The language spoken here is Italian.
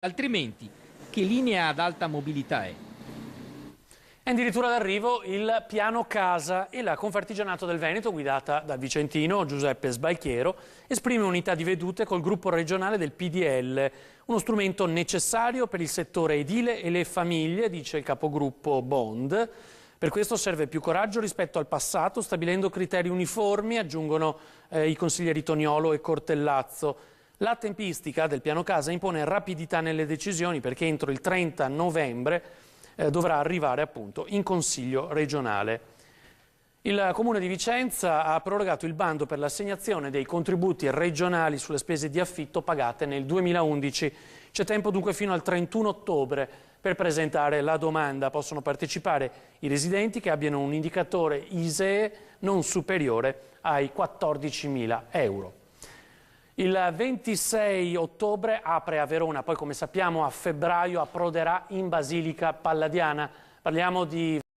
Altrimenti, che linea ad alta mobilità è? È addirittura d'arrivo il piano casa e la Confartigianato del Veneto, guidata dal vicentino Giuseppe Sbalchiero, esprime unità di vedute col gruppo regionale del PDL, uno strumento necessario per il settore edile e le famiglie, dice il capogruppo Bond. Per questo serve più coraggio rispetto al passato, stabilendo criteri uniformi, aggiungono i consiglieri Toniolo e Cortellazzo. La tempistica del piano casa impone rapidità nelle decisioni perché entro il 30 novembre dovrà arrivare appunto in Consiglio regionale. Il Comune di Vicenza ha prorogato il bando per l'assegnazione dei contributi regionali sulle spese di affitto pagate nel 2011. C'è tempo dunque fino al 31 ottobre per presentare la domanda. Possono partecipare i residenti che abbiano un indicatore ISEE non superiore ai 14.000 euro. Il 26 ottobre apre a Verona, poi come sappiamo a febbraio approderà in Basilica Palladiana. Parliamo di